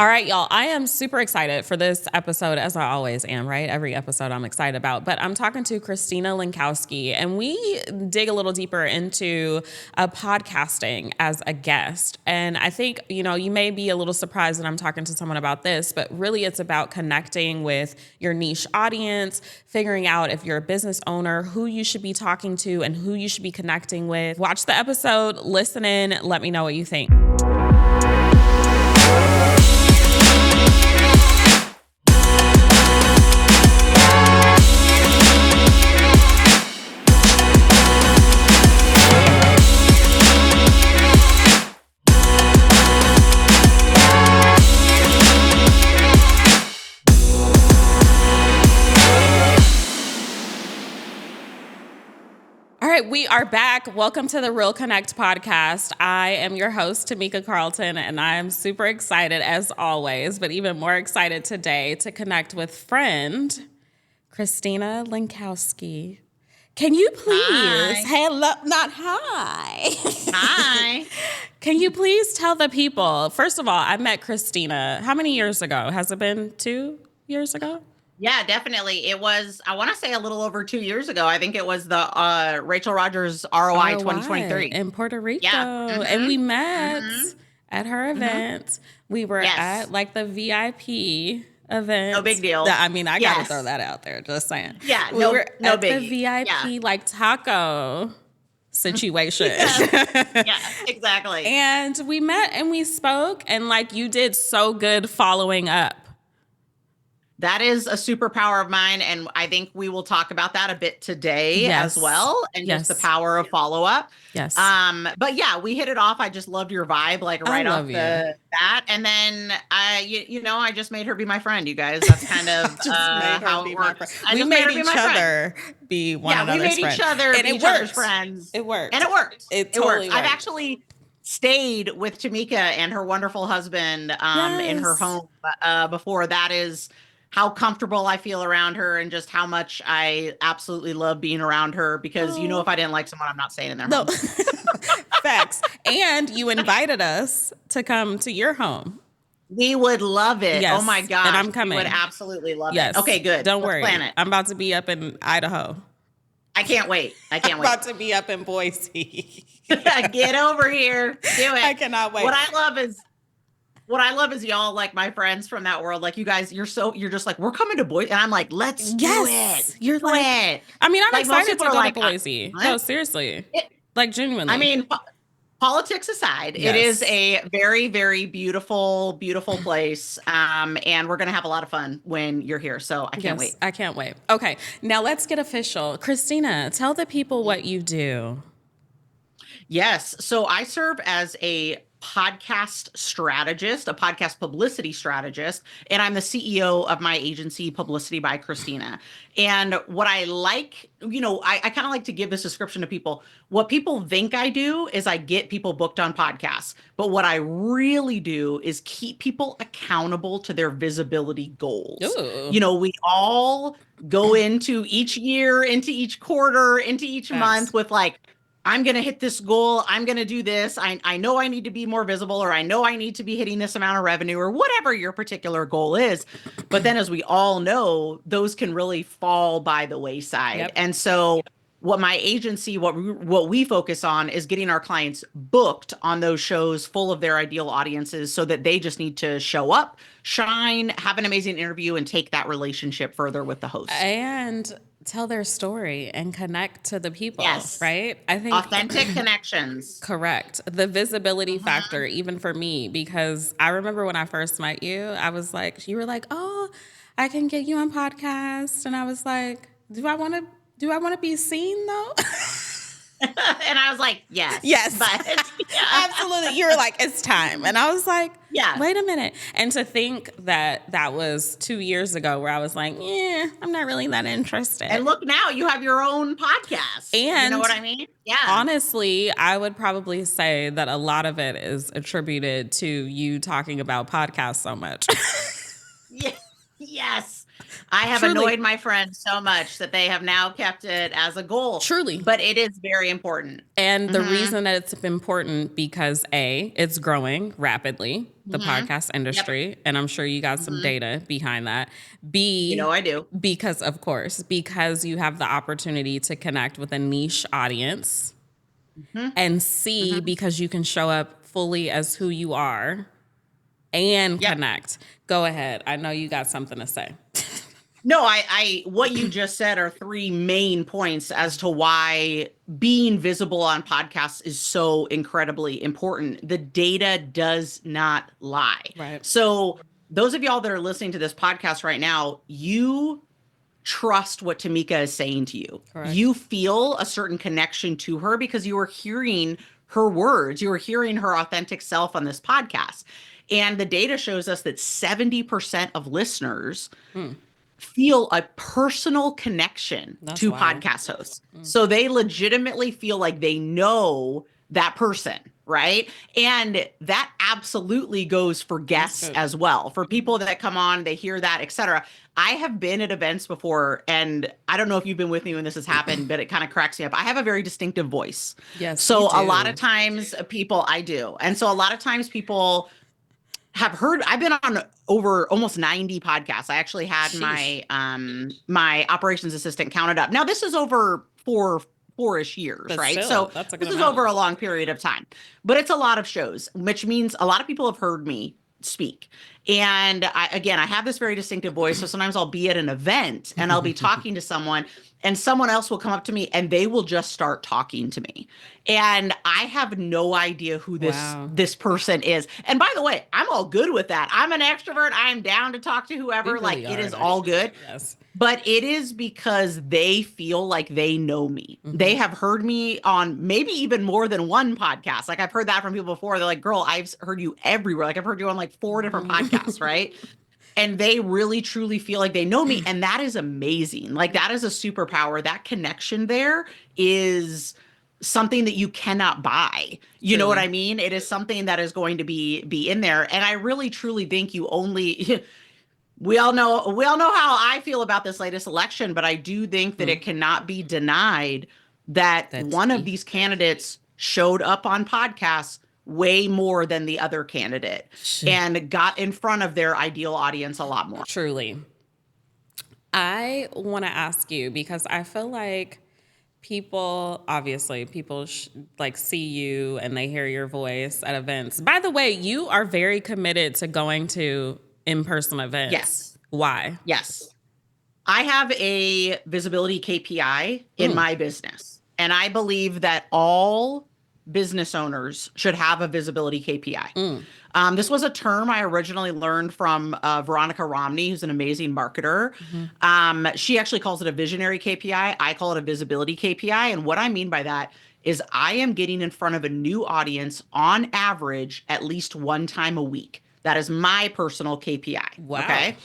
All right, y'all. I am super excited for this episode, as I always am, right? Every episode I'm excited about. But I'm talking to Christina Lenkowski, and we dig a little deeper into podcasting as a guest. And I think, you may be a little surprised that I'm talking to someone about this, but really it's about connecting with your niche audience, figuring out if you're a business owner, who you should be talking to and who you should be connecting with. Watch the episode, listen in, let me know what you think. All right, we are back. Welcome to the Real Connect podcast. I am your host, Tamika Carlton, and I am super excited as always, but even more excited today to connect with friend Christina Lenkowski. Can you please, Hi. Can you please tell the people, first of all, I met Christina, how many years ago? Has it been 2 years ago? Yeah, definitely. It was, I want to say a little over 2 years ago. I think it was the Rachel Rogers ROI 2023. In Puerto Rico. Yeah. And we met at her event. We were at like the VIP event. No big deal. I got to throw that out there, just saying. Yeah, we were at biggie. the VIP like taco situation. Yeah, exactly. And we met and we spoke, and like you did so good following up. That is a superpower of mine, and I think we will talk about that a bit today as well, and just the power of follow-up. Yes. But yeah, we hit it off. I just loved your vibe, like right off the bat. And then I just made her be my friend, you guys. That's kind of how it works. We made each other be one another's friend. Yeah, we made each other be each other's friends. It worked. And it worked. It totally worked. I've actually stayed with Tamika and her wonderful husband in her home before. That is how comfortable I feel around her, and just how much I absolutely love being around her, because if I didn't like someone, I'm not staying in their home. Facts. And you invited us to come to your home. We would love it. Yes. Oh my gosh. And I'm coming. We would absolutely love it. Okay, good. Don't worry. Plan it. I'm about to be up in Idaho. I can't wait. I'm about to be up in Boise. Get over here. Do it. I cannot wait. What I love is y'all, like my friends from that world, like you guys, you're just like, we're coming to Boise. And I'm like, let's do it. You're do like, it. I'm like, excited to go to Boise. No, seriously. Like genuinely. Politics aside, it is a very, very beautiful, beautiful place. And we're going to have a lot of fun when you're here. So I can't wait. I can't wait. Okay. Now let's get official. Christina, tell the people what you do. Yes. So I serve as a podcast strategist, a podcast publicity strategist, and I'm the CEO of my agency, Publicity by Christina. And what I like, I kind of like to give this description to people. What people think I do is I get people booked on podcasts, but what I really do is keep people accountable to their visibility goals. Ooh. We all go into each year, into each quarter, into each month with like, I'm going to hit this goal. I'm going to do this. I know I need to be more visible, or I know I need to be hitting this amount of revenue, or whatever your particular goal is. But then, as we all know, those can really fall by the wayside. Yep. And so what my agency, what we focus on is getting our clients booked on those shows full of their ideal audiences, so that they just need to show up, shine, have an amazing interview, and take that relationship further with the host. And tell their story and connect to the people, yes. Right? I think authentic connections. Correct. The visibility factor, even for me, because I remember when I first met you, I was like, you were like, oh, I can get you on podcast. And I was like, do I want to be seen though? And I was like, yes. But absolutely. You were like, it's time. And I was like, wait a minute. And to think that was 2 years ago, where I was like, I'm not really that interested. And look, now you have your own podcast. And you know what I mean? Yeah. Honestly, I would probably say that a lot of it is attributed to you talking about podcasts so much. Yes. I have Truly. annoyed my friends so much that they have now kept it as a goal. Truly. But it is very important. And the reason that it's important because A, it's growing rapidly, the podcast industry, Yep. and I'm sure you got some data behind that. You know B, I do. because of course, because you have the opportunity to connect with a niche audience. And C, because you can show up fully as who you are and Yep. connect. Go ahead. I know you got something to say. No, what you just said are three main points as to why being visible on podcasts is so incredibly important. The data does not lie. Right. So those of y'all that are listening to this podcast right now, you trust what Tamika is saying to you. Correct. You feel a certain connection to her because you are hearing her words. You are hearing her authentic self on this podcast. And the data shows us that 70% of listeners feel a personal connection That's to wild. podcast hosts. So they legitimately feel like they know that person, right? And that absolutely goes for guests good. as well. For people that come on, they hear that, etc. I have been at events before, and I don't know if you've been with me when this has happened, but it kind of cracks me up. I have a very distinctive voice. Yes, So you a do. lot of times I do. And so a lot of times people have heard, I've been on over almost 90 podcasts. I actually had Sheesh. my operations assistant counted up. Now this is over four-ish years, But right? still, So that's a this good is amount. over a long period of time, but it's a lot of shows, which means a lot of people have heard me speak. And I have this very distinctive voice. So sometimes I'll be at an event and I'll be talking to someone and someone else will come up to me and they will just start talking to me. And I have no idea who Wow. this person is. And by the way, I'm all good with that. I'm an extrovert. I'm down to talk to whoever. You really Like it are is an all extrovert, good. Yes. But it is because they feel like they know me. They have heard me on maybe even more than one podcast. Like I've heard that from people before. They're like, girl, I've heard you everywhere. Like I've heard you on like 4 different podcasts, right? And they really truly feel like they know me. And that is amazing. Like that is a superpower. That connection there is something that you cannot buy. You know what I mean? It is something that is going to be in there. And I really truly think you only we all know how I feel about this latest election, but I do think that it cannot be denied that That's one of key. these candidates showed up on podcasts way more than the other candidate and got in front of their ideal audience a lot more. Truly. I want to ask you because I feel like people like see you and they hear your voice at events. By the way, you are very committed to going to in-person events. Yes. Why? Yes. I have a visibility KPI in my business, and I believe that all business owners should have a visibility KPI. This was a term I originally learned from Veronica Romney, who's an amazing marketer. She actually calls it a visionary KPI. I call it a visibility KPI. And what I mean by that is I am getting in front of a new audience on average at least one time a week. That is my personal KPI. Wow. Okay.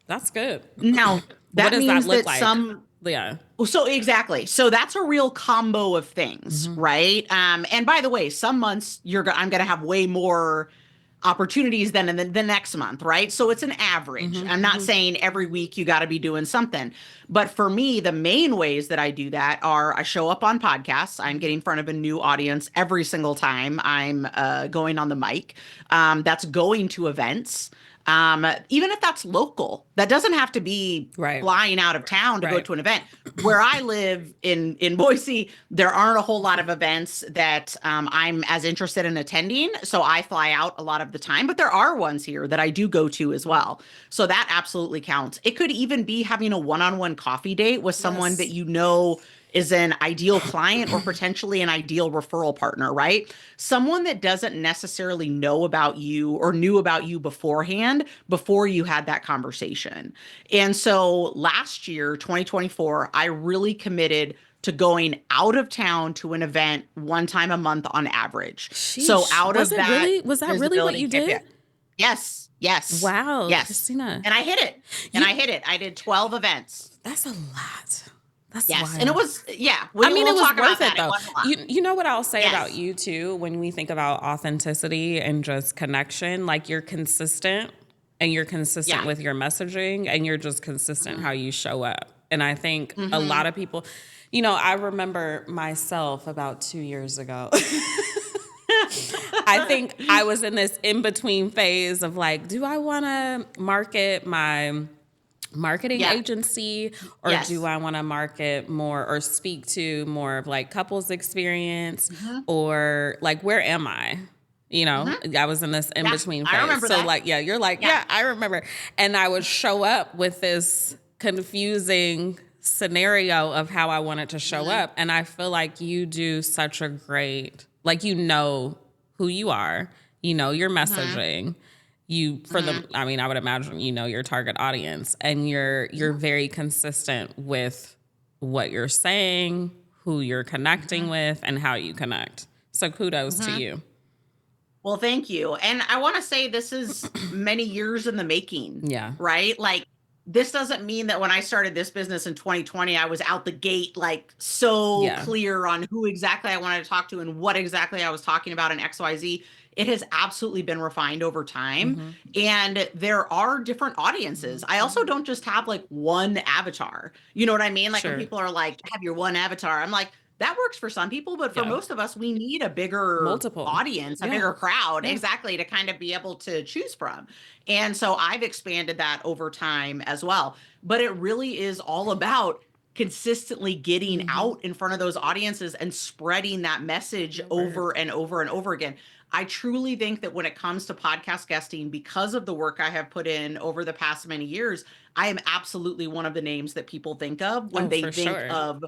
That's good. Now, that What does means that look that like? some Yeah. so exactly. So that's a real combo of things, right? And by the way, some months I'm going to have way more opportunities than in the next month, right? So it's an average. I'm not saying every week you got to be doing something. But for me, the main ways that I do that are I show up on podcasts. I'm getting in front of a new audience every single time I'm going on the mic. That's going to events. Even if that's local, that doesn't have to be Right. flying out of town to go Right. to an event. Where I live in Boise, there aren't a whole lot of events that I'm as interested in attending. So I fly out a lot of the time, but there are ones here that I do go to as well. So that absolutely counts. It could even be having a one-on-one coffee date with someone Yes. that you know is an ideal client or potentially an ideal referral partner, right? Someone that doesn't necessarily know about you or knew about you beforehand before you had that conversation. And so last year, 2024, I really committed to going out of town to an event one time a month on average. So Sheesh. out Was of it that really? Was that really what visibility you KPI. did? Yes. Yes. Wow, Yes. Christina. And I hit it. I did 12 events. That's a lot. That's Yes. wild. And it was, yeah. I mean, it we'll was talk about worth it that. though. wasn't a lot. You know what I'll say Yes. about you too when we think about authenticity and just connection, like you're consistent and you're consistent Yeah. with your messaging, and you're just consistent how you show up. And I think a lot of people, I remember myself about 2 years ago. I think I was in this in between phase of like, do I want to market my marketing Yeah. agency, or do Yes. I want to market more or speak to more of like couples experience, Hmm. or like, where am I? Hmm. I was in this in Yeah. between I phase. remember So that. like, yeah, you're like, Yeah. yeah, I remember. And I would show up with this confusing scenario of how I wanted to show Hmm. up. And I feel like you do such a great, like, who you are, your Hmm. messaging. Hmm. I mean, I would imagine your target audience, and you're very consistent with what you're saying, who you're connecting Hmm. with, and how you connect. So kudos to Hmm. you. Well, thank you. And I want to say this is many years in the making, Yeah. right? Like, this doesn't mean that when I started this business in 2020, I was out the gate, like, so Yeah. clear on who exactly I wanted to talk to and what exactly I was talking about in XYZ. It has absolutely been refined over time. Mm-hmm. And there are different audiences. I also don't just have like one avatar. You know what I mean? Like, when Sure. people are like, have your one avatar, I'm like, that works for some people, but for Yeah. most of us, we need a bigger Multiple. audience, a Yeah. bigger crowd, Yeah. exactly, to kind of be able to choose from. And so I've expanded that over time as well. But it really is all about consistently getting Mm-hmm. out in front of those audiences and spreading that message Your word. over and over and over again. I truly think that when it comes to podcast guesting, because of the work I have put in over the past many years, I am absolutely one of the names that people think of when Oh, they for think sure. of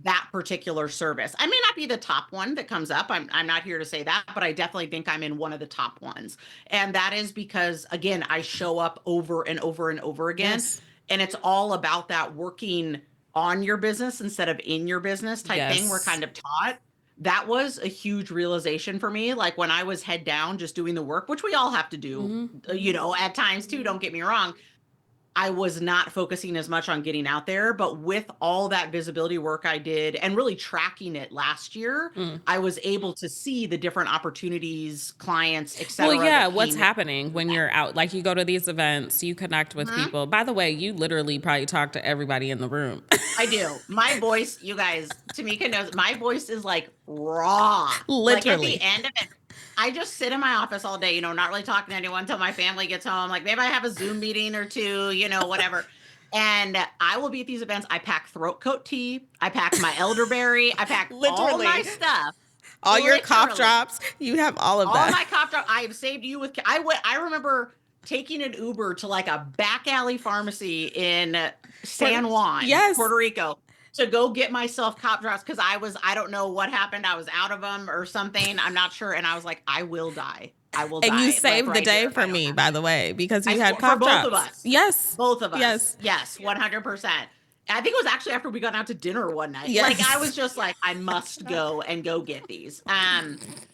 that particular service. I may not be the top one that comes up. I'm not here to say that, but I definitely think I'm in one of the top ones. And that is because, again, I show up over and over and over again. Yes. And it's all about that working on your business instead of in your business type thing we're Yes. kind of taught. That was a huge realization for me. Like, when I was head down just doing the work, which we all have to do, Mm-hmm. at times too, don't get me wrong. I was not focusing as much on getting out there, but with all that visibility work I did and really tracking it last year, Mm. I was able to see the different opportunities, clients, et Well, cetera, yeah, that what's came in. happening when you're out? Like, you go to these events, you connect with Mhm. people. By the way, you literally probably talk to everybody in the room. I do. My voice, you guys, Tamika knows, my voice is like raw. Like, at the Literally. end of it, I just sit in my office all day, not really talking to anyone until my family gets home. Like, maybe I have a Zoom meeting or two, whatever. And I will be at these events. I pack throat coat tea. I pack my elderberry. I pack all my Literally. stuff. All your cough Literally. drops, you have all of All that. my cough drop. I have saved you with. I remember taking an Uber to like a back alley pharmacy in San Juan, Yes. Puerto Rico, to go get myself cough drops because I don't know what happened. I was out of them or something. I'm not sure. And I was like, I will die. I will And die. you Like, saved the right here day if for I don't me, have by it. the way, because I you had for cough both of drops. us. Yes. Both of us. Yes. Yes, 100%. I think it was actually after we got out to dinner one night. Yes. Like, I was just like, I must go and go get these.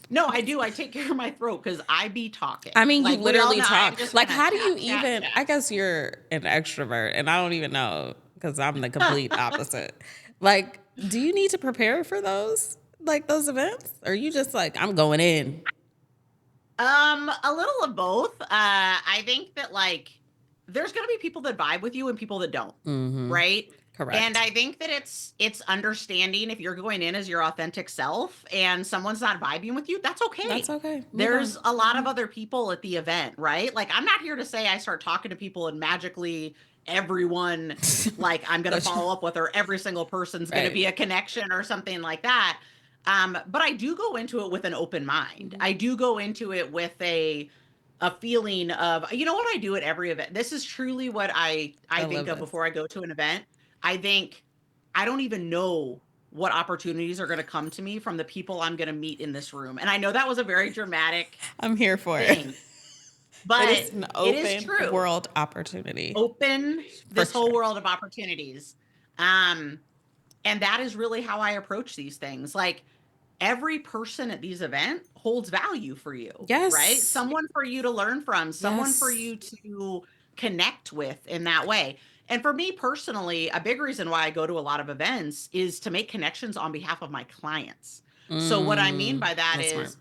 No, I do. I take care of my throat because I be talking. I mean, Like, you we all literally know, I'm talk. just Like, gonna how do you chat, even? chat. I guess you're an extrovert, and I don't even know because I'm the complete opposite. Like, do you need to prepare for those events? Or are you just like, I'm going in? A little of both. I think that, like, there's gonna be people that vibe with you and people that don't, Mm-hmm. right? Correct. And I think that it's understanding if you're going in as your authentic self and someone's not vibing with you, that's okay. That's okay. Move There's on. a lot of other people at the event, right? Like, I'm not here to say I start talking to people and magically everyone, like, I'm gonna follow up with, or every single person's gonna Right. be a connection or something like that. But I do go into it with an open mind. Mm-hmm. I do go into it with a feeling of, what I do at every event. This is truly what I I think love of this. before I go to an event. I think I don't even know what opportunities are going to come to me from the people I'm going to meet in this room. And I know that was a very dramatic I'm here for it. thing, but It is an it is open true. world opportunity. Open this For whole sure. world of opportunities. And that is really how I approach these things. Like, every person at these events holds value for you, Yes. right? Someone for you to learn from, someone for Yes. you to connect with in that way. And for me personally, a big reason why I go to a lot of events is to make connections on behalf of my clients. So what I mean by that That's smart. is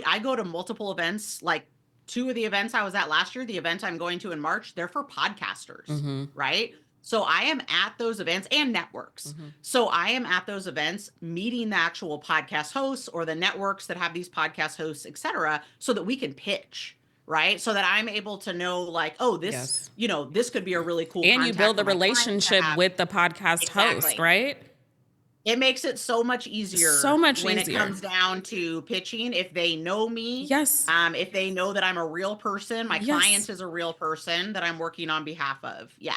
I go to multiple events, like two of the events I was at last year, the event I'm going to in March, they're for podcasters, Mm-hmm. right? So I am at those events and networks. Mm-hmm. So I am at those events meeting the actual podcast hosts or the networks that have these podcast hosts, et cetera, so that we can pitch, right? So that I'm able to know like, oh, this, Yes. this could be a really cool And you contact build for a my clients to relationship have. with the podcast host, Exactly. right? It makes it so much So easier much when easier. it comes down to pitching. If they know me, Yes. if they know that I'm a real person, my Yes. client is a real person that I'm working on behalf of. Yeah.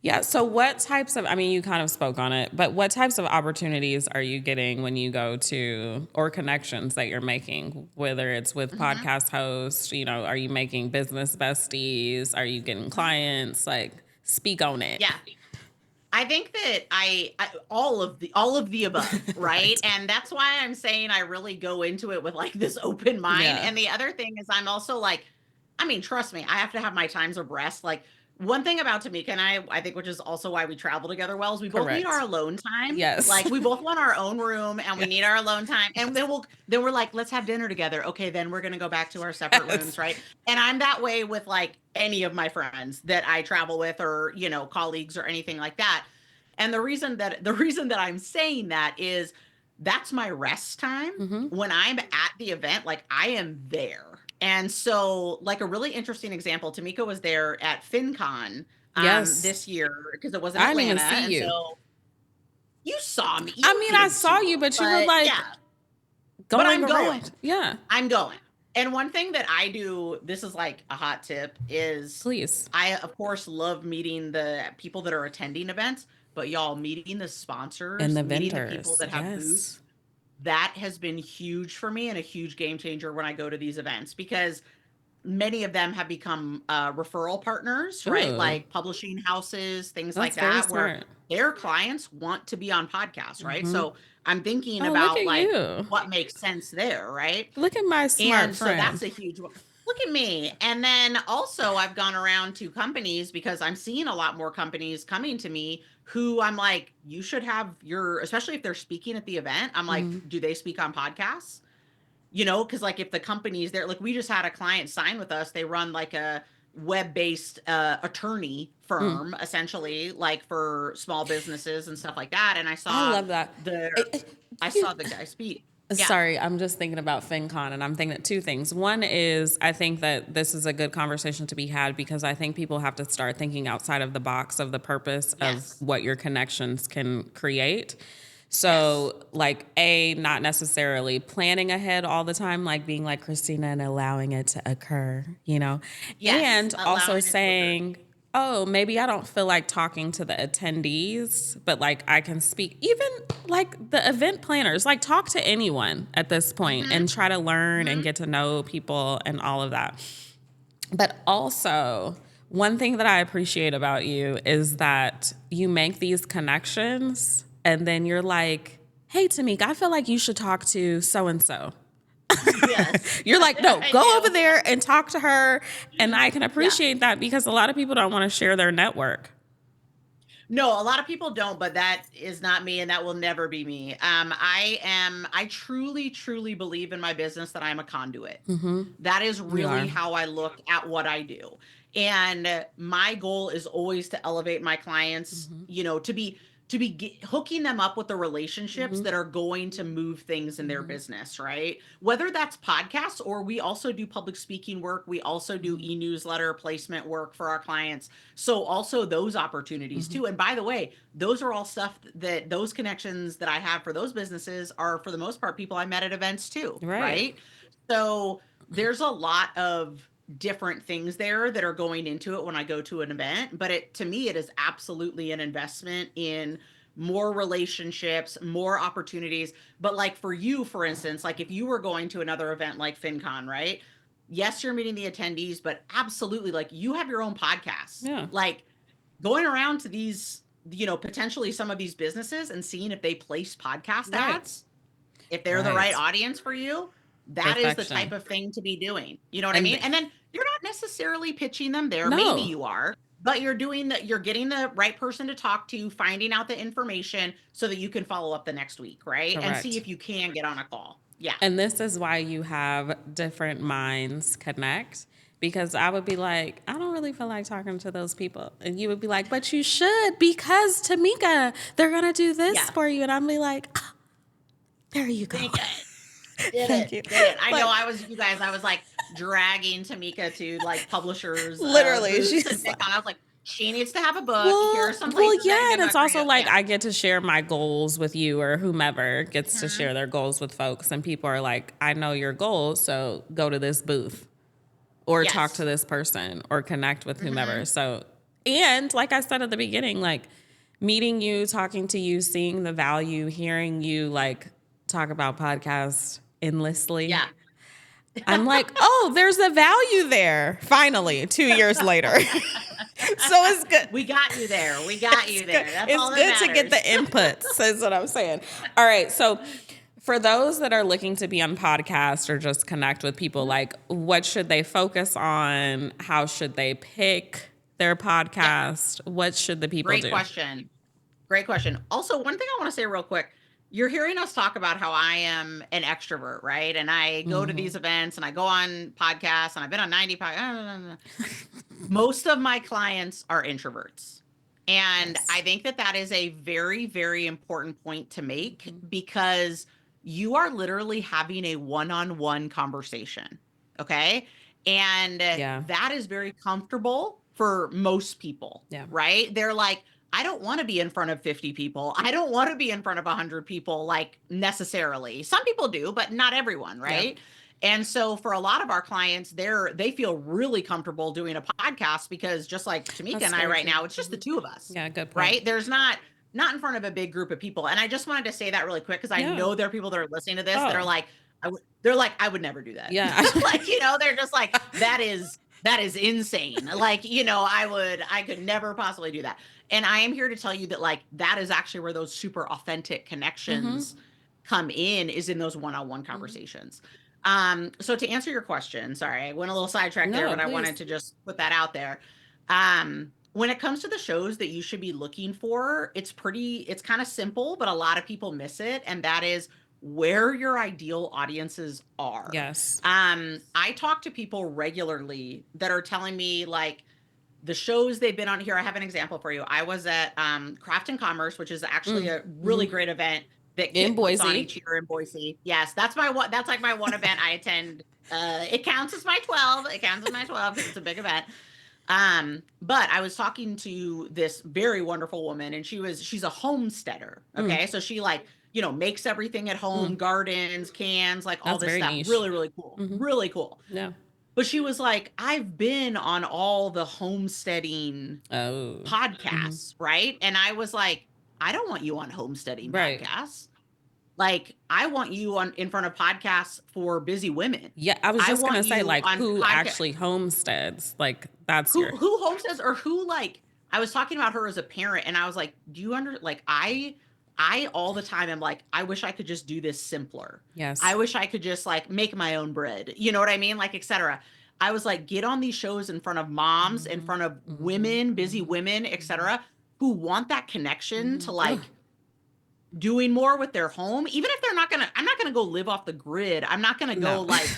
Yeah. So what types of, I mean, you kind of spoke on it, but what types of opportunities are you getting when you go to, or connections that you're making, whether it's with podcast hosts, are you making business besties? Are you getting clients? Like, speak on it. Yeah. I think that I all of the above, right? And that's why I'm saying I really go into it with like this open mind. Yeah. And the other thing is I'm also like, I mean, trust me, I have to have my times of rest. Like one thing about Tamika and I think, which is also why we travel together well, is we both need Correct. our alone time. Yes. Like we both want our own room and we need our alone time. And then we're like, let's have dinner together. Okay, then we're gonna go back to our separate Yes. rooms, right? And I'm that way with like any of my friends that I travel with or, colleagues or anything like that. And the reason that I'm saying that is that's my rest time. Mhm. When I'm at the event, like I am there. And so like a really interesting example, Tamika was there at FinCon Yes. this year because it was in I didn't even Atlanta. see And you. so you saw me. I You mean, I did saw too, you, but you were like yeah, going I'm around. going. Yeah. I'm going. And one thing that I do, this is like a hot tip, is Please. I, of course, love meeting the people that are attending events, but y'all meeting the sponsors, And the meeting the vendors. people that have Yes. booths, that has been huge for me and a huge game changer when I go to these events because many of them have become referral partners, right? Ooh. Like publishing houses, things like That's very that, where smart. their clients want to be on podcasts, right? Mhm. So I'm thinking Oh, look about at like you. what makes sense there, right? Look at my smart And so friend. that's a huge one. Look at me. And then also I've gone around to companies because I'm seeing a lot more companies coming to me who I'm like, you should have especially if they're speaking at the event, I'm like, Mhm. do they speak on podcasts? Because like if the company's there, like we just had a client sign with us, they run like a web-based attorney firm, essentially, like for small businesses and stuff like that. And I I saw love that. I You- saw the guy speak. Yeah. Sorry, I'm just thinking about FinCon, and I'm thinking of two things. One is I think that this is a good conversation to be had because I think people have to start thinking outside of the box of the purpose Yes. of what your connections can create. So, like, not necessarily planning ahead all the time, like being like Christina and allowing it to occur, Yes, and allowing also it to occur. saying, oh, maybe I don't feel like talking to the attendees, but like I can speak, even like the event planners, like talk to anyone at this point and try to learn and get to know people and all of that. But also, one thing that I appreciate about you is that you make these connections and then you're like, hey, Tamika, I feel like you should talk to so and so. Yes. You're like, no, I go do. over there and talk to her. And I can appreciate that because a lot of people don't want to share their network. No, a lot of people don't, but that is not me and that will never be me. I truly, truly believe in my business that I'm a conduit. That is are. really how I look at what I do. And my goal is always to elevate my clients, to be hooking them up with the relationships that are going to move things in their business, right? Whether that's podcasts or we also do public speaking work, we also do e-newsletter placement work for our clients. So also those opportunities too. And by the way, those are all stuff that those connections that I have for those businesses are for the most part people I met at events too, right? So there's a lot of different things there that are going into it when I go to an event, but to me, it is absolutely an investment in more relationships, more opportunities. But like for you, for instance, like if you were going to another event like FinCon, right? Yes, you're meeting the attendees, but absolutely, like you have your own podcast. Yeah. Like going around to these, potentially some of these businesses and seeing if they place podcast Right. ads, if they're the right Right. audience for you, that is the Perfection. type of thing to be doing. You know what I And mean? And then you're not necessarily pitching them there. No. Maybe you are, but you're getting the right person to talk to, finding out the information so that you can follow up the next week, right? And see Correct. if you can get on a call. Yeah. And this is why you have different minds connect. because I would be like, I don't really feel like talking to those people. And you would be like, but you should, because Tamika, they're going to do this Yeah. for you. And I'm be like, "Ah, there you go. Dang it. Did Thank it. you. Did it. I know Like, you guys, I was like dragging Tamika to like publishers literally, booths and she's like, pick on. I was like, she needs to have a book. Here are some places that yeah, can and get it's book for also you. like Yeah. I get to share my goals with you, or whomever gets to Mhm. share their goals with folks, and people are like, I know your goals, so go to this booth or talk to Yes. this person or connect with Hmm. whomever. So, and like I said at the beginning, like meeting you, talking to you, seeing the value, hearing you like talk about podcasts endlessly. Yeah. I'm like, oh, there's a value there. Finally, 2 years later. So it's good. We got you there. We got you there. That's It's all that good to get matters. the inputs, is what I'm saying. All right. So for those that are looking to be on podcasts or just connect with people, like what should they focus on? How should they pick their Yeah. podcast? What should the people Great do? question. Great question. Also, one thing I want to say real quick. You're hearing us talk about how I am an extrovert, right? And I go to Mhm. these events and I go on podcasts and I've been on 90 podcasts. Most of my clients are introverts. And Yes. I think that that is a very, very important point to make Mhm. because you are literally having a one-on-one conversation. Okay. And Yeah. that is very comfortable for most people, Yeah. right? They're like, I don't want to be in front of 50 people. I don't want to be in front of 100 people, like necessarily. Some people do, but not everyone, Yeah. right? And so for a lot of our clients, they feel really comfortable doing a podcast because just like Tamika That's and I very right true. now, it's just the two of us, Yeah. Good point. right? There's not in front of a big group of people. And I just wanted to say that really quick because I Yeah. know there are people that are listening to this that are Oh, like, they're like, I would never do that. yeah. Like, they're just like, that is insane. Like, I could never possibly do that. And I am here to tell you that like that is actually where those super authentic Hmm. connections come in is in those one-on-one Hmm. conversations. So to answer your question, sorry, I went a little sidetracked there, No, but I wanted please. to just put that out there. When it comes to the shows that you should be looking for, it's kind of simple, but a lot of people miss it. And that is where your ideal audiences are. Yes. I talk to people regularly that are telling me like the shows they've been on here. I have an example for you. I was at Craft and Commerce, which is actually Mm. a Hmm. really great event that In Kit puts on Boise. each year in Boise. Yes, that's my one. That's like my one event I attend. It counts as my 12. It counts as my 12 because it's a big event. But I was talking to this very wonderful woman, and she's a homesteader. Mm. Okay, so she like makes everything at home, Mm. gardens, cans, like all That's this very stuff. niche. Really, really cool. Hmm. Really cool. Yeah. But she was like, I've been on all the homesteading Oh. Hmm. podcasts, right? And I was like, I don't want you on homesteading Right. podcasts. Like, I want you on in front of podcasts for busy women. Yeah, I was I just gonna want say, you like, on who podcast actually homesteads? Like, that's your. who homesteads or who like I was talking about her as a parent and I was like, do you like I all the time am like, I wish I could just do this simpler. I Yes. wish I could just like make my own bread. You know what I mean? Like, etc. I was like, get on these shows in front of moms, in Hmm. front of Hmm. women, busy Hmm. women, etc., who want that connection Hmm. to Oh, like doing more with their home, even if I'm not gonna go live off the grid. I'm not gonna go no. like,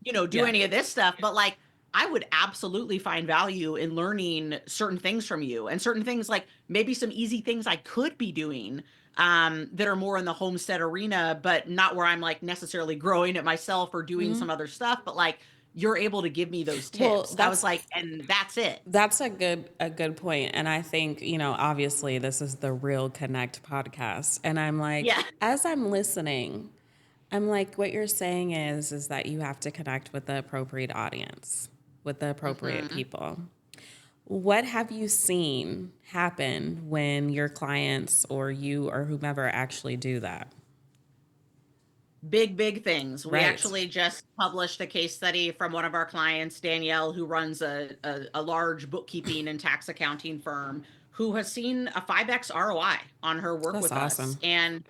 do Yeah. any of this stuff, but like I would absolutely find value in learning certain things from you and certain things like maybe some easy things I could be doing that are more in the homestead arena, but not where I'm like necessarily growing it myself or doing Hmm. some other stuff, but like you're able to give me those Well, tips. I was like, and that's it. that's a good point. And I think, obviously this is the Real Connect podcast. And I'm like, Yeah. as I'm listening, I'm like, what you're saying is that you have to connect with the appropriate audience, with the appropriate Hmm. people. What have you seen happen when your clients or you or whomever actually do that? Big things. We Right. actually just published a case study from one of our clients, Danielle, who runs a large bookkeeping and tax accounting firm, who has seen a 5x ROI on her work That's with us. awesome. And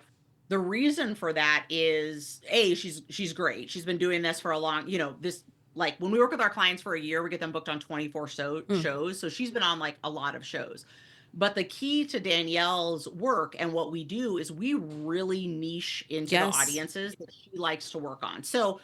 the reason for that is she's great. She's been doing this for a long, this like when we work with our clients for a year, we get them booked on 24 Mm. shows. So she's been on like a lot of shows. But the key to Danielle's work and what we do is we really niche into the Yes. audiences that she likes to work on. So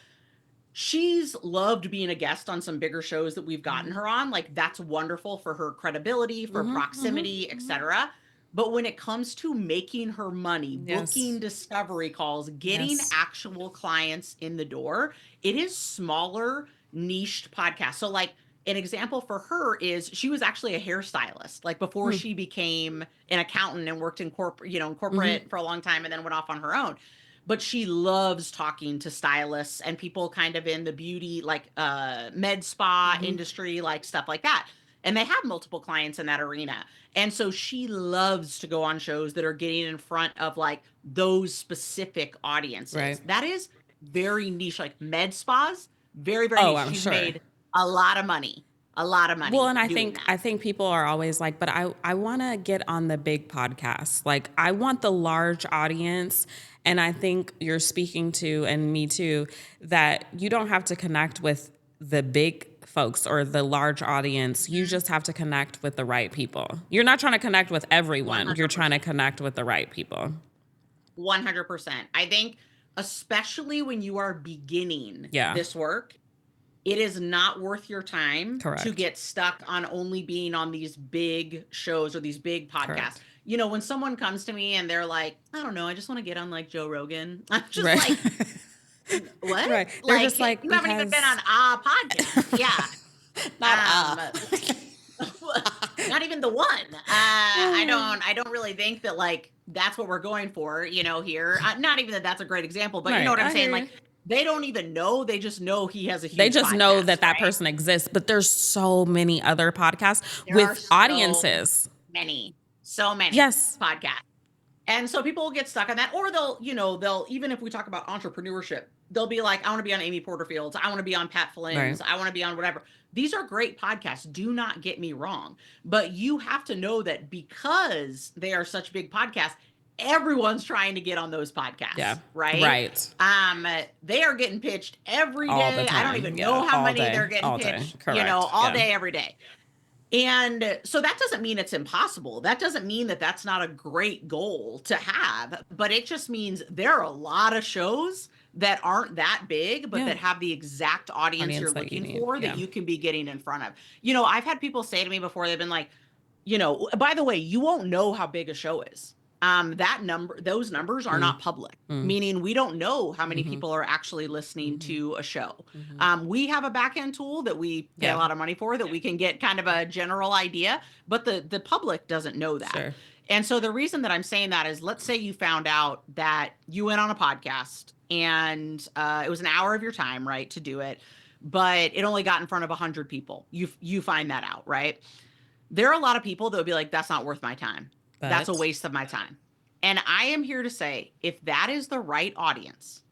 she's loved being a guest on some bigger shows that we've gotten her on. Like that's wonderful for her credibility, for Mm-hmm, mm-hmm, proximity, mm-hmm. etc. But when it comes to making her money, booking Yes. discovery calls, getting Yes. actual clients in the door, it is smaller, niched podcasts. So like an example for her is she was actually a hairstylist, like before Hmm. she became an accountant and worked in corporate, in Mm-hmm. corporate for a long time and then went off on her own. But she loves talking to stylists and people kind of in the beauty, like med spa Mm-hmm. industry, like stuff like that. And they have multiple clients in that arena. And so she loves to go on shows that are getting in front of like those specific Right. audiences. That is very niche, like med spas, very, very Oh, niche. I'm She's sure. made a lot of Well, money and I doing think that. I think people are always like, but I want to get on the big podcasts. Like I want the large audience, and I think you're speaking to, and me too, that you don't have to connect with the big folks or the large audience. You just have to connect with the right people. You're not trying to connect with everyone. You're trying to 100%. connect with the right people. 100%. I think, especially when you are beginning Yeah, this work, it is not worth your time to correct. get stuck on only being on these big shows or these big podcasts. Correct. When someone comes to me and they're like, I don't know, I just want to get on like Joe Rogan. I'm just Right. like, what? Right. They're Like, just like, you haven't even been on because a podcast. Yeah. not Like, not even the one. I don't really think that like that's what we're going for, here. Not even that that's a great example, but you know right. what I'm I saying? hear you. Like they don't even know, they just know he has a They huge just know that podcast, that right? person exists, but there's so many other podcasts There are with so audiences. so many Yes. podcasts. And so people will get stuck on that, or they'll, even if we talk about entrepreneurship, they'll be like, I want to be on Amy Porterfield's, I want to be on Pat Right. Flynn's, I want to be on whatever. These are great podcasts. Do not get me wrong. But you have to know that because they are such big podcasts, everyone's trying to get on those Yeah. podcasts, right? Right. They are getting pitched every All the day. I don't time. even know Yeah. how All many day. they're getting All day. pitched, Correct. all Yeah. day, every day. And so that doesn't mean it's impossible. That doesn't mean that that's not a great goal to have, but it just means there are a lot of shows that aren't that big, but Yeah. that have the exact audience you're Audience that you looking need. for that Yeah. you can be getting in front of. I've had people say to me before, they've been like, by the way, you won't know how big a show is. Those numbers are Mm. not public, Mm. meaning we don't know how many Mm-hmm. people are actually listening Mm-hmm. to a show. Mm-hmm. We have a back end tool that we pay a Yeah. lot of money for that we can get kind of a general idea, but the public doesn't know that. Sure. And so the reason that I'm saying that is, let's say you found out that you went on a podcast and it was an hour of your time, right, to do it, but it only got in front of 100 people. You find that out, right? There are a lot of people that would be like, that's not worth my time. That's a But waste of my time. And I am here to say, if that is the right audience,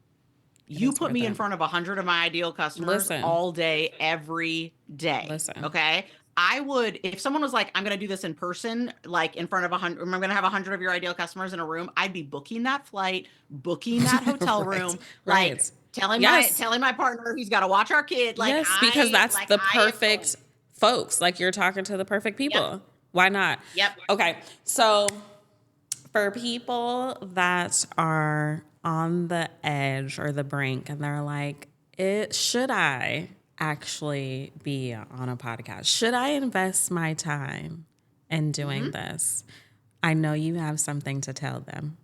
it you is put worth me in it. front of 100 of my ideal customers Listen. all day, every day. Listen. Okay. I would, if someone was like, I'm going to do this in person, like in front of 100, I'm going to have 100 of your ideal customers in a room, I'd be booking that flight, booking that hotel Right. room, like Right. telling Yes. my partner he's got to watch our kid. Like Yes, because that's the I am perfect going. folks. Like you're talking to the perfect people. Yep. Why not? Yep. Okay. So for people that are on the edge or the brink and they're like, should I actually be on a podcast? Should I invest my time in doing this? I know you have something to tell them.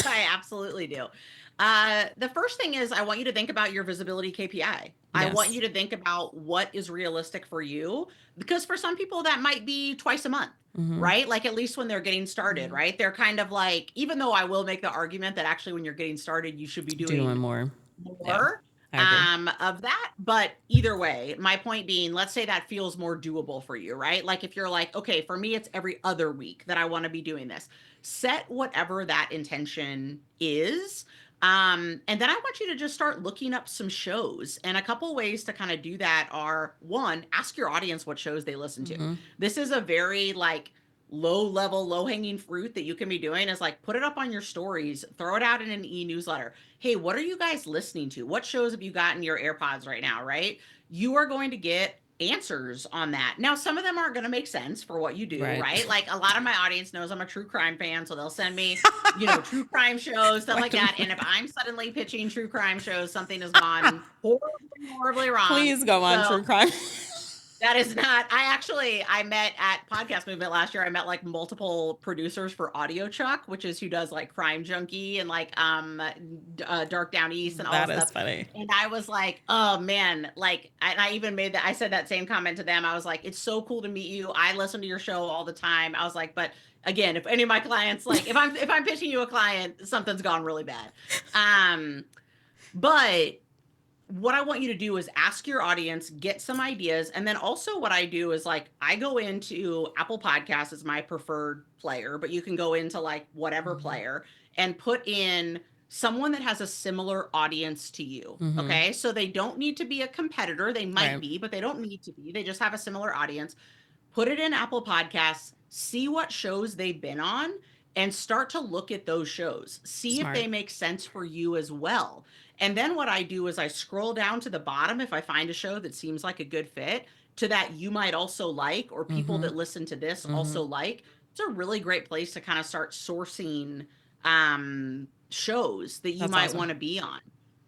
I absolutely do. The first thing is I want you to think about your visibility KPI. I want Yes. you to think about what is realistic for you, because for some people that might be twice a month, Mm-hmm. right? Like at least when they're getting started, right? They're kind of like, even though I will make the argument that actually when you're getting started, you should be Doing doing more. Yeah, more I agree. of that. But either way, my point being, let's say that feels more doable for you, right? Like if you're like, okay, for me, it's every other week that I want to be doing this, set whatever that intention is. And then I want you to just start looking up some shows. And a couple ways to kind of do that are, one, ask your audience what shows they listen to. Mm-hmm. This is a very like low level, low hanging fruit that you can be doing, is like put it up on your stories, throw it out in an e-newsletter. Hey, what are you guys listening to? What shows have you got in your AirPods right now, right? You are going to get answers on that. Now, some of them aren't going to make sense for what you do, right? Like a lot of my audience knows I'm a true crime fan, so they'll send me, true crime shows, stuff like that. And if I'm suddenly pitching true crime shows, something has gone horribly horribly wrong. Please go on So true crime. that is not. I met at Podcast Movement last year. I met like multiple producers for Audio Chuck, which is who does like Crime Junkie and like Dark Down East and all That that is stuff. funny. And I was like, oh man, like I even made that. I said that same comment to them. I was like, it's so cool to meet you. I listen to your show all the time. I was like, but again, if any of my clients like if I'm pitching you a client, something's gone really bad. But what I want you to do is ask your audience, get some ideas. And then also what I do is like, I go into Apple Podcasts as my preferred player, but you can go into like whatever player and put in someone that has a similar audience to you. Okay. So they don't need to be a competitor. They might be, but they don't need to be. They just have a similar audience. Put it in Apple Podcasts, see what shows they've been on, and start to look at those shows. See if they make sense for you as well. And then what I do is I scroll down to the bottom if I find a show that seems like a good fit to that you might also like, or people that listen to this also like. It's a really great place to kind of start sourcing shows that you might want to be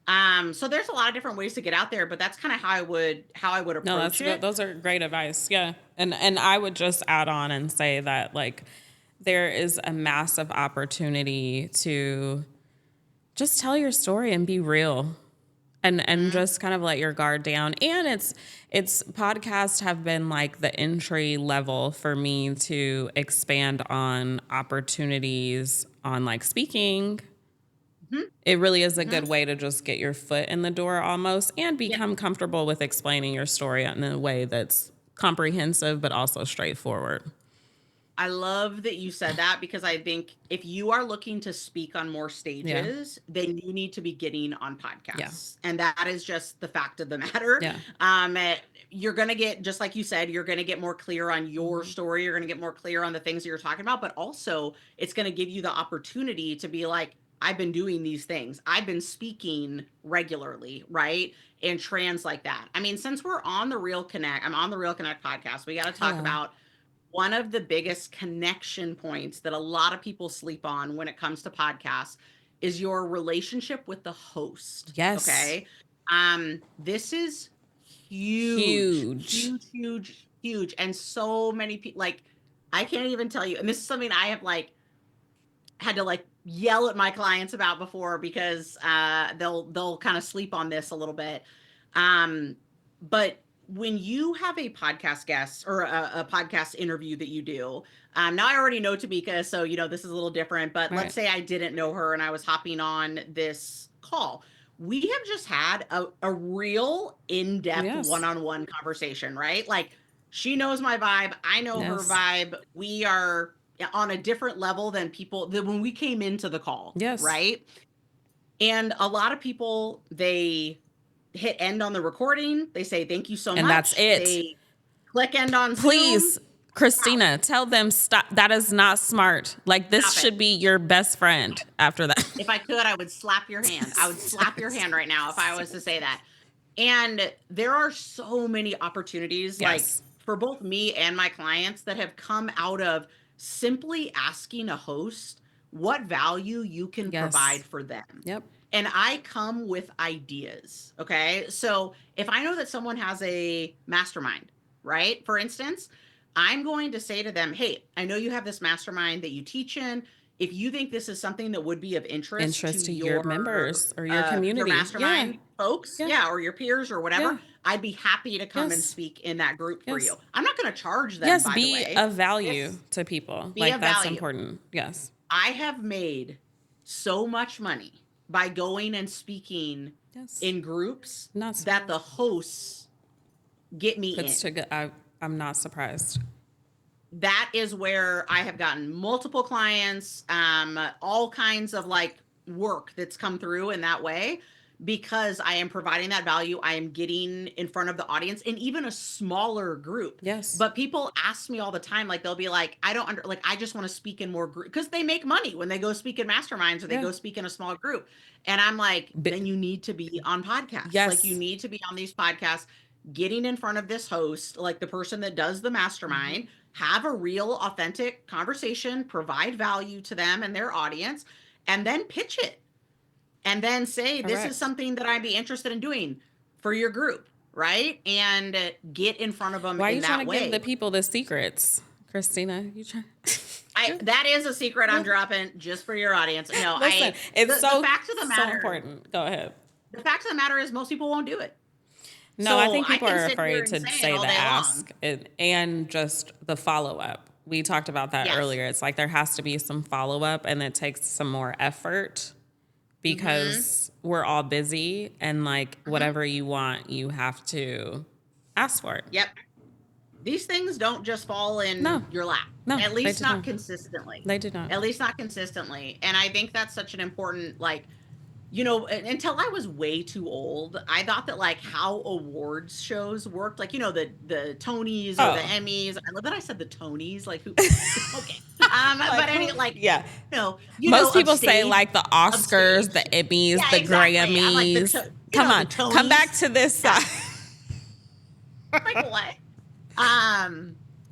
on. So there's a lot of different ways to get out there, but that's kind of how I would approach No, that's it. good. Those are great advice. Yeah. And I would just add on and say that like there is a massive opportunity to just tell your story and be real and just kind of let your guard down. And it's podcasts have been like the entry level for me to expand on opportunities on like speaking. It really is a good way to just get your foot in the door almost and become comfortable with explaining your story in a way that's comprehensive, but also straightforward. I love that you said that because I think if you are looking to speak on more stages, then you need to be getting on podcasts. And that is just the fact of the matter. You're going to get, just like you said, you're going to get more clear on your story. You're going to get more clear on the things that you're talking about, but also it's going to give you the opportunity to be like, I've been doing these things. I've been speaking regularly, right? And trans like that. I mean, since we're on the Real Connect, I'm on the Real Connect podcast. We got to talk about one of the biggest connection points that a lot of people sleep on when it comes to podcasts is your relationship with the host. Yes. Okay. This is huge. And so many people, like, I can't even tell you. And this is something I have like had to like yell at my clients about before because they'll kind of sleep on this a little bit. But when you have a podcast guest or a podcast interview that you do, now I already know Tamika, so this is a little different, but let's say I didn't know her and I was hopping on this call. We have just had a real in-depth one-on-one conversation, right? Like she knows my vibe. I know her vibe. We are on a different level than when we came into the call. Right. And a lot of people, they hit end on the recording. They say, thank you so much. And that's it. They click end on Please, Zoom. Christina, tell them stop. That is not smart. Like this should be your best friend after that. If I could, I would slap your hand. I would slap your hand right now if I was to say that. And there are so many opportunities like for both me and my clients that have come out of simply asking a host what value you can provide for them. And I come with ideas. Okay. So if I know that someone has a mastermind, right? For instance, I'm going to say to them, hey, I know you have this mastermind that you teach in. If you think this is something that would be of interest to your members or your community, your mastermind folks, or your peers or whatever, I'd be happy to come and speak in that group for you. I'm not going to charge them. By the way, be of value to people. Like that's important. Yes. I have made so much money by going and speaking in groups that the hosts get me in. I'm not surprised. That is where I have gotten multiple clients, all kinds of like work that's come through in that way because I am providing that value. I am getting in front of the audience in even a smaller group. But people ask me all the time, like they'll be like, I just want to speak in more group because they make money when they go speak in masterminds or they go speak in a small group. And I'm like, then you need to be on podcasts. Like you need to be on these podcasts, getting in front of this host, like the person that does the mastermind, have a real authentic conversation, provide value to them and their audience, and then pitch it. And then say, this is something that I'd be interested in doing. for your group, right? And get in front of them Why are in you that trying to way. give the people the secrets, Christina? You trying? That is a secret I'm dropping just for your audience. No, Listen, it's the fact of the so matter, important. Go ahead. the fact of the matter is most people won't do it. No, I So think I people can are sit here afraid and to say it say all the day ask long. and just the follow up. We talked about that Yes. earlier. It's like there has to be some follow up and it takes some more effort because we're all busy and like whatever you want, you have to ask for it. Yep. These things don't just fall in No. your lap. No, At they least do not not. consistently. They do not. At least not consistently. And I think that's such an important, like, you know, until I was way too old, I thought that like how awards shows worked, like, you know, the Tonys or the Emmys. I love that I said the Tonys, like who okay. But any like yeah. Most people say like the Oscars, the Emmys, yeah, the exactly. I'm like Grammys. Come on, come back to this side. Like what?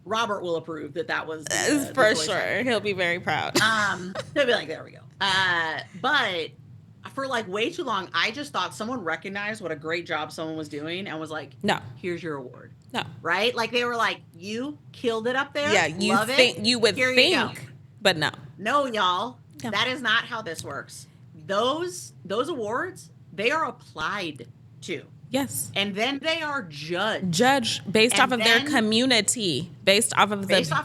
Robert will approve that was for sure. He'll be very proud. He'll be like, there we go. But for like way too long, I just thought someone recognized what a great job someone was doing and was like, no, here's your award. No. Right? Like they were like, you killed it up there. Yeah, you would think, but no. No, y'all. No. That is not how this works. Those awards, they are applied to. Yes. And then they are judged based off of their community, based off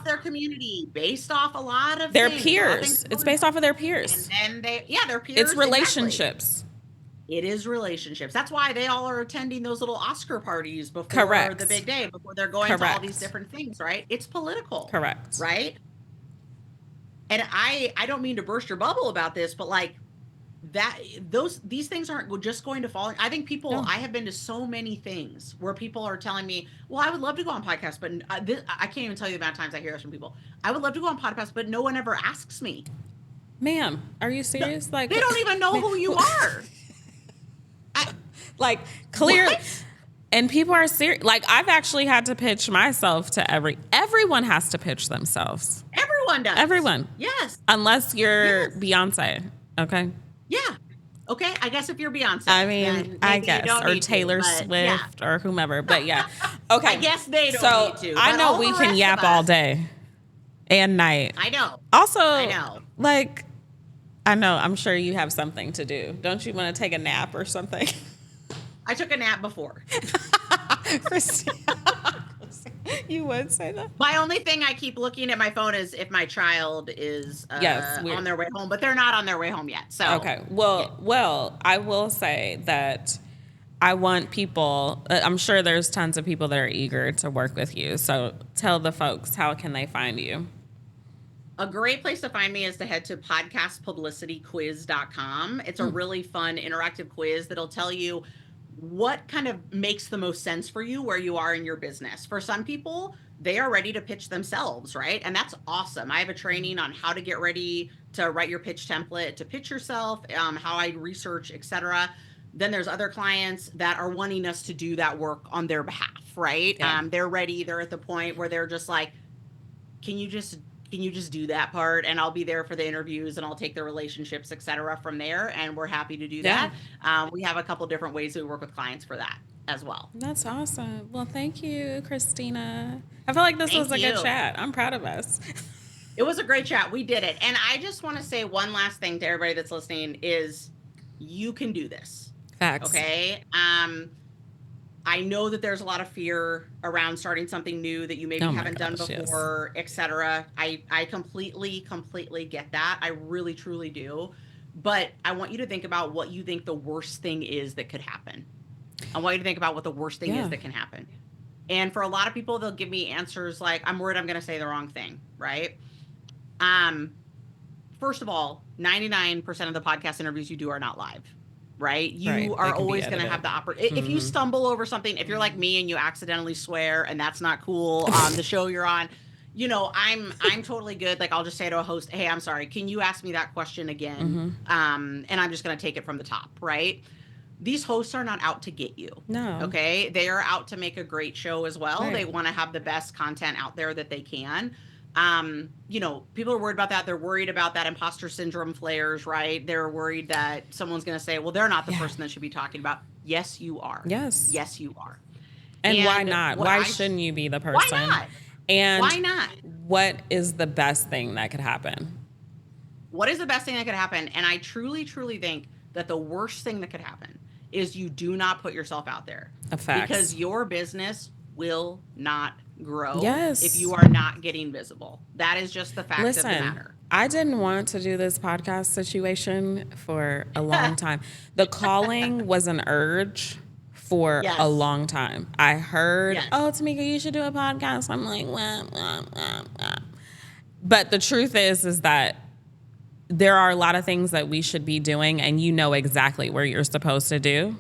their community, based off a lot of their peers. It's based off of their peers. And their peers. It's relationships. Exactly. It is relationships. That's why they all are attending those little Oscar parties before the big day, before they're going to all these different things, right? It's political. Correct. Right? And I don't mean to burst your bubble about this, but like these things aren't just going to fall. I think I have been to so many things where people are telling me, well, I would love to go on podcasts, but I can't even tell you the amount of times I hear this from people. I would love to go on podcasts, but no one ever asks me. Ma'am, are you serious? Like they don't even know who you are. Like clear. What? And people are serious. Like I've actually had to pitch myself to everyone has to pitch themselves. Everyone does. Everyone. Yes. Unless you're Beyonce. Okay. Yeah. Okay. I guess if you're Beyonce. I mean, I guess. Or Taylor Swift or whomever. But yeah. Okay. I guess they don't need to. I know we can yap all day and night. I know. Also, I know. Like, I know. I'm sure you have something to do. Don't you want to take a nap or something? I took a nap before. Christina. You would say that? My only thing I keep looking at my phone is if my child is on their way home, but they're not on their way home yet. So okay. Well, I will say that I want people. I'm sure there's tons of people that are eager to work with you. So tell the folks, how can they find you? A great place to find me is to head to podcastpublicityquiz.com. It's a really fun interactive quiz that'll tell you what kind of makes the most sense for you where you are in your business. For some people, they are ready to pitch themselves, right? And that's awesome. I have a training on how to get ready to write your pitch template, to pitch yourself, how I research, etc. Then there's other clients that are wanting us to do that work on their behalf, right? Yeah. They're ready. They're at the point where they're just like, can you just do that part? And I'll be there for the interviews and I'll take the relationships, et cetera, from there. And we're happy to do that. We have a couple different ways that we work with clients for that as well. That's awesome. Well, thank you, Christina. I feel like this was a good chat. I'm proud of us. It was a great chat. We did it. And I just want to say one last thing to everybody that's listening is you can do this. Facts. Okay. I know that there's a lot of fear around starting something new that you maybe haven't done before, et cetera. I completely get that. I really, truly do. But I want you to think about what you think the worst thing is that could happen. I want you to think about what the worst thing is that can happen. And for a lot of people, they'll give me answers like, I'm worried I'm going to say the wrong thing, right? First of all, 99% of the podcast interviews you do are not live. Right? You are always going to have the opportunity. If you stumble over something, if you're like me and you accidentally swear and that's not cool on the show you're on, you know, I'm totally good. Like I'll just say to a host, hey, I'm sorry. Can you ask me that question again? And I'm just going to take it from the top. Right? These hosts are not out to get you. No. Okay. They are out to make a great show as well. Right. They want to have the best content out there that they can. You know, people are worried about that. They're worried about that imposter syndrome flares, right? They're worried that someone's going to say, well, they're not the person that should be talking about. Yes, you are. Yes. Yes, you are. And why not? Why shouldn't you be the person? Why not? And why not? What is the best thing that could happen? What is the best thing that could happen? And I truly, truly think that the worst thing that could happen is you do not put yourself out there. Because your business will not grow if you are not getting visible. That is just the fact of the matter. I didn't want to do this podcast situation for a long time. The calling was an urge for a long time. I heard, oh, Tamika, you should do a podcast. I'm like, wah. But the truth is that there are a lot of things that we should be doing, and you know exactly where you're supposed to do.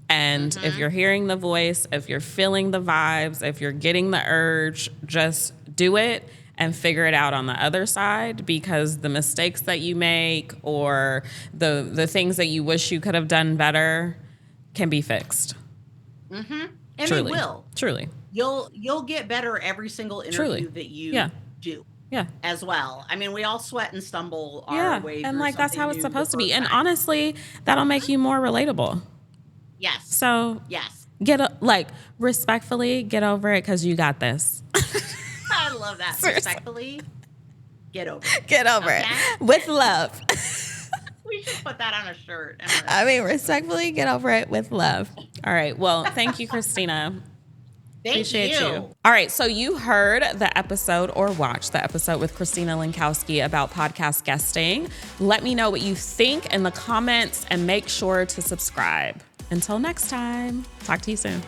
And if you're hearing the voice, if you're feeling the vibes, if you're getting the urge, just do it and figure it out on the other side, because the mistakes that you make or the things that you wish you could have done better can be fixed. And they will. Truly. You'll get better every single interview that you do. Yeah. As well. I mean, we all sweat and stumble our way through. And like that's how it's supposed to be. And honestly, that'll make you more relatable. Yes. So respectfully get over it, because you got this. I love that. Respectfully get over it. Get over it with love. We should put that on a shirt. Respectfully get over it with love. All right. Well, thank you, Christina. Appreciate you. All right. So you heard the episode or watched the episode with Christina Lenkowski about podcast guesting. Let me know what you think in the comments and make sure to subscribe. Until next time, talk to you soon.